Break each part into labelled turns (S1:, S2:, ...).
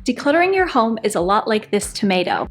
S1: Decluttering your home is a lot like this tomato.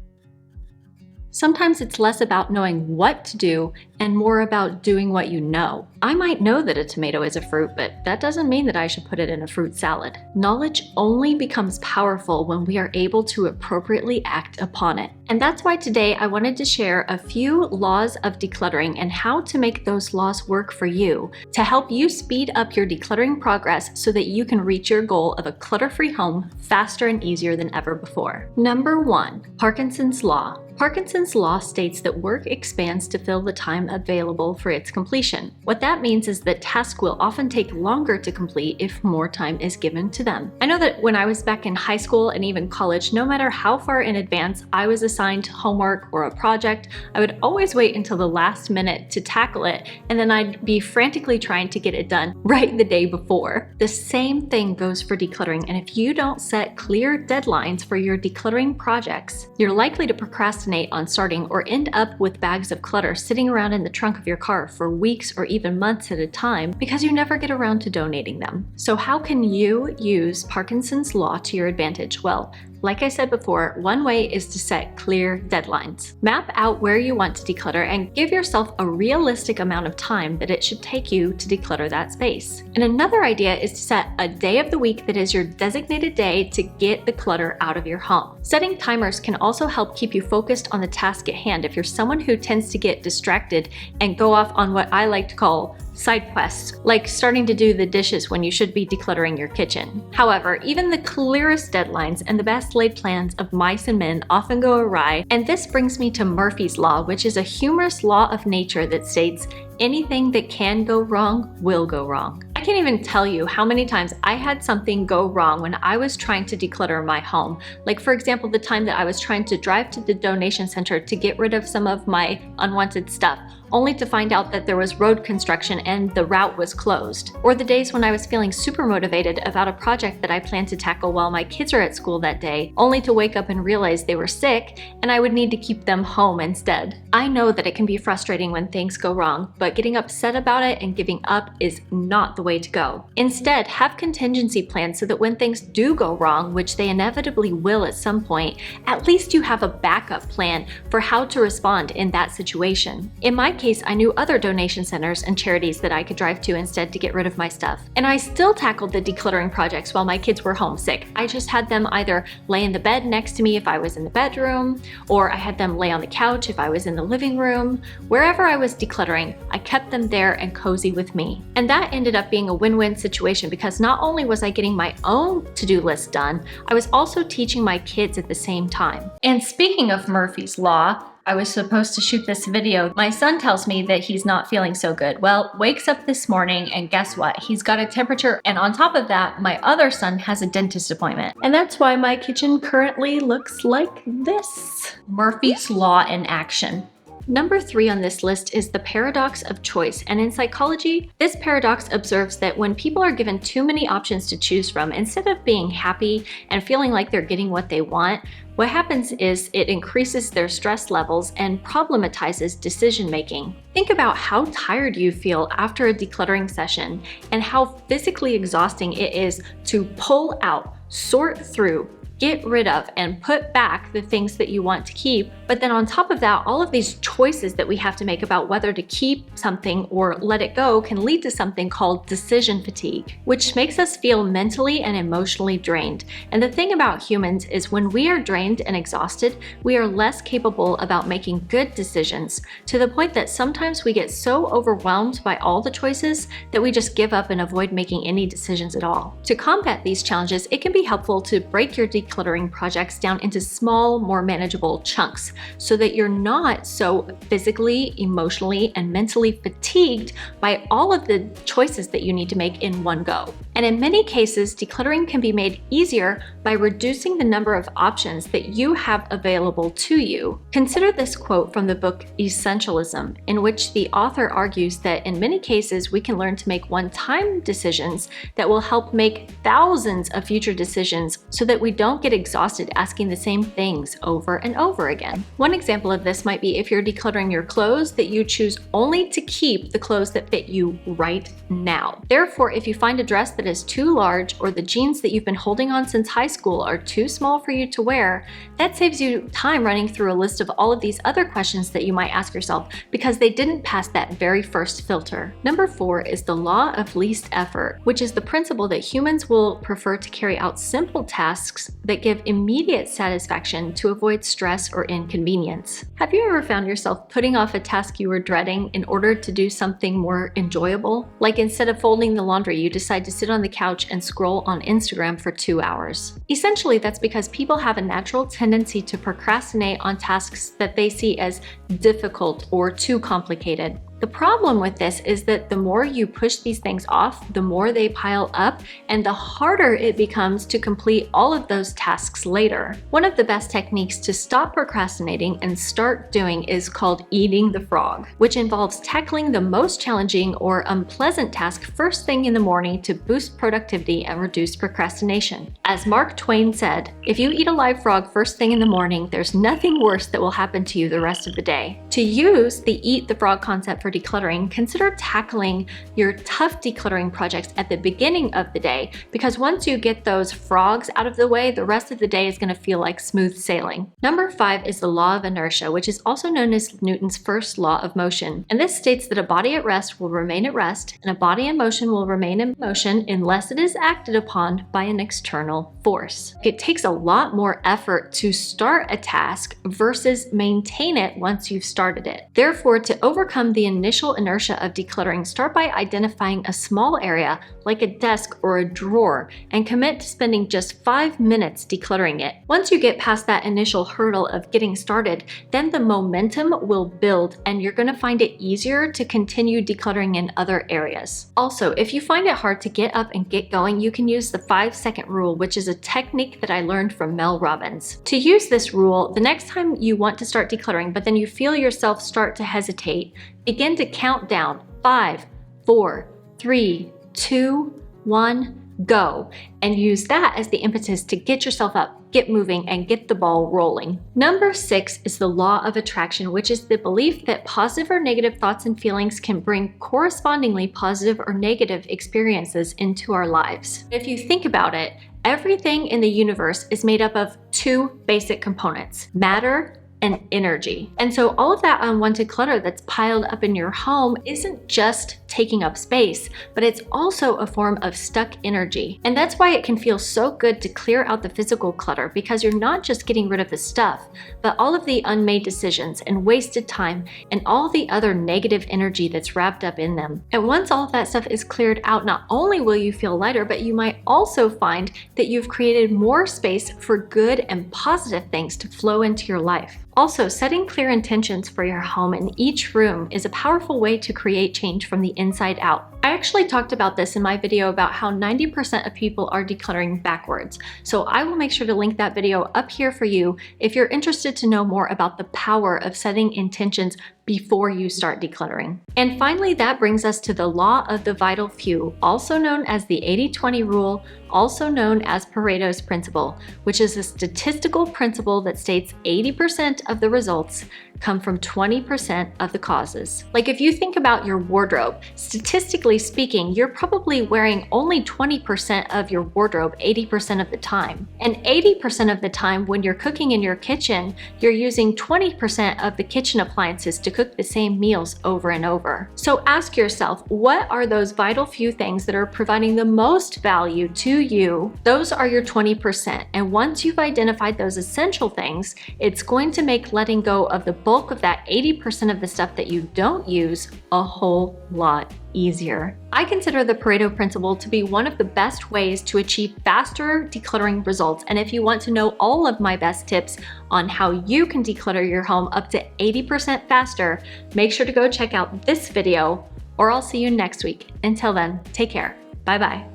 S1: Sometimes it's less about knowing what to do and more about doing what you know. I might know that a tomato is a fruit, but that doesn't mean that I should put it in a fruit salad. Knowledge only becomes powerful when we are able to appropriately act upon it. And that's why today I wanted to share a few laws of decluttering and how to make those laws work for you to help you speed up your decluttering progress so that you can reach your goal of a clutter-free home faster and easier than ever before. Number 1, Parkinson's Law. Parkinson's Law states that work expands to fill the time available for its completion. What that means is that tasks will often take longer to complete if more time is given to them. I know that when I was back in high school and even college, no matter how far in advance I was assigned homework or a project, I would always wait until the last minute to tackle it, and then I'd be frantically trying to get it done right the day before. The same thing goes for decluttering, and if you don't set clear deadlines for your decluttering projects, you're likely to procrastinate on starting or end up with bags of clutter sitting around in the trunk of your car for weeks or even months at a time because you never get around to donating them. So how can you use Parkinson's Law to your advantage? Well, like I said before, one way is to set clear deadlines. Map out where you want to declutter and give yourself a realistic amount of time that it should take you to declutter that space. And another idea is to set a day of the week that is your designated day to get the clutter out of your home. Setting timers can also help keep you focused on the task at hand if you're someone who tends to get distracted and go off on what I like to call side quests, like starting to do the dishes when you should be decluttering your kitchen. However, even the clearest deadlines and the best laid plans of mice and men often go awry, and this brings me to Murphy's Law, which is a humorous law of nature that states, anything that can go wrong will go wrong. I can't even tell you how many times I had something go wrong when I was trying to declutter my home. Like for example, the time that I was trying to drive to the donation center to get rid of some of my unwanted stuff, only to find out that there was road construction and the route was closed. Or the days when I was feeling super motivated about a project that I planned to tackle while my kids are at school that day, only to wake up and realize they were sick and I would need to keep them home instead. I know that it can be frustrating when things go wrong, but getting upset about it and giving up is not the way to go. Instead, have contingency plans so that when things do go wrong, which they inevitably will at some point, at least you have a backup plan for how to respond in that situation. In my case, I knew other donation centers and charities that I could drive to instead to get rid of my stuff. And I still tackled the decluttering projects while my kids were homesick. I just had them either lay in the bed next to me if I was in the bedroom, or I had them lay on the couch if I was in the living room. Wherever I was decluttering, I kept them there and cozy with me. And that ended up being a win-win situation because not only was I getting my own to-do list done, I was also teaching my kids at the same time. And speaking of Murphy's Law, I was supposed to shoot this video. My son tells me that he's not feeling so good. Well, wakes up this morning and guess what? He's got a temperature, and on top of that, my other son has a dentist appointment. And that's why my kitchen currently looks like this. Murphy's Law in action. Number 3 on this list is the paradox of choice, and in psychology, this paradox observes that when people are given too many options to choose from, instead of being happy and feeling like they're getting what they want, what happens is it increases their stress levels and problematizes decision making. Think about how tired you feel after a decluttering session and how physically exhausting it is to pull out, sort through, get rid of, and put back the things that you want to keep. But then on top of that, all of these choices that we have to make about whether to keep something or let it go can lead to something called decision fatigue, which makes us feel mentally and emotionally drained. And the thing about humans is when we are drained and exhausted, we are less capable about making good decisions, to the point that sometimes we get so overwhelmed by all the choices that we just give up and avoid making any decisions at all. To combat these challenges, it can be helpful to break your decluttering projects down into small, more manageable chunks so that you're not so physically, emotionally, and mentally fatigued by all of the choices that you need to make in one go. And in many cases, decluttering can be made easier by reducing the number of options that you have available to you. Consider this quote from the book Essentialism, in which the author argues that in many cases we can learn to make one-time decisions that will help make thousands of future decisions so that we don't get exhausted asking the same things over and over again. One example of this might be if you're decluttering your clothes, that you choose only to keep the clothes that fit you right now. Therefore, if you find a dress that outfit is too large or the jeans that you've been holding on since high school are too small for you to wear, that saves you time running through a list of all of these other questions that you might ask yourself because they didn't pass that very first filter. Number 4 is the law of least effort, which is the principle that humans will prefer to carry out simple tasks that give immediate satisfaction to avoid stress or inconvenience. Have you ever found yourself putting off a task you were dreading in order to do something more enjoyable? Like instead of folding the laundry, you decide to sit on the couch and scroll on Instagram for 2 hours. Essentially, that's because people have a natural tendency to procrastinate on tasks that they see as difficult or too complicated. The problem with this is that the more you push these things off, the more they pile up and the harder it becomes to complete all of those tasks later. One of the best techniques to stop procrastinating and start doing is called eating the frog, which involves tackling the most challenging or unpleasant task first thing in the morning to boost productivity and reduce procrastination. As Mark Twain said, if you eat a live frog first thing in the morning, there's nothing worse that will happen to you the rest of the day. To use the eat the frog concept for decluttering, consider tackling your tough decluttering projects at the beginning of the day, because once you get those frogs out of the way, the rest of the day is going to feel like smooth sailing. Number 5 is the law of inertia, which is also known as Newton's first law of motion. And this states that a body at rest will remain at rest, and a body in motion will remain in motion unless it is acted upon by an external force. It takes a lot more effort to start a task versus maintain it once you've started it. Therefore, to overcome the initial inertia of decluttering, start by identifying a small area like a desk or a drawer and commit to spending just 5 minutes decluttering it. Once you get past that initial hurdle of getting started, then the momentum will build and you're going to find it easier to continue decluttering in other areas. Also, if you find it hard to get up and get going, you can use the 5-second rule, which is a technique that I learned from Mel Robbins. To use this rule, the next time you want to start decluttering, but then you feel yourself start to hesitate, begin to count down 5, 4, 3, 2, 1, go, and use that as the impetus to get yourself up, get moving, and get the ball rolling. Number 6 is the law of attraction, which is the belief that positive or negative thoughts and feelings can bring correspondingly positive or negative experiences into our lives. If you think about it, everything in the universe is made up of 2 basic components: matter and energy. And so all of that unwanted clutter that's piled up in your home isn't just taking up space, but it's also a form of stuck energy. And that's why it can feel so good to clear out the physical clutter, because you're not just getting rid of the stuff, but all of the unmade decisions and wasted time and all the other negative energy that's wrapped up in them. And once all of that stuff is cleared out, not only will you feel lighter, but you might also find that you've created more space for good and positive things to flow into your life. Also, setting clear intentions for your home in each room is a powerful way to create change from the inside out. I actually talked about this in my video about how 90% of people are decluttering backwards. So I will make sure to link that video up here for you if you're interested to know more about the power of setting intentions before you start decluttering. And finally, that brings us to the law of the vital few, also known as the 80-20 rule, also known as Pareto's principle, which is a statistical principle that states 80% of the results come from 20% of the causes. Like if you think about your wardrobe, statistically speaking, you're probably wearing only 20% of your wardrobe 80% of the time. And 80% of the time when you're cooking in your kitchen, you're using 20% of the kitchen appliances to cook the same meals over and over. So ask yourself, what are those vital few things that are providing the most value to you? Those are your 20%. And once you've identified those essential things, it's going to make letting go of the bulk of that 80% of the stuff that you don't use a whole lot easier. I consider the Pareto principle to be one of the best ways to achieve faster decluttering results. And if you want to know all of my best tips on how you can declutter your home up to 80% faster, make sure to go check out this video, or I'll see you next week. Until then, take care. Bye-bye.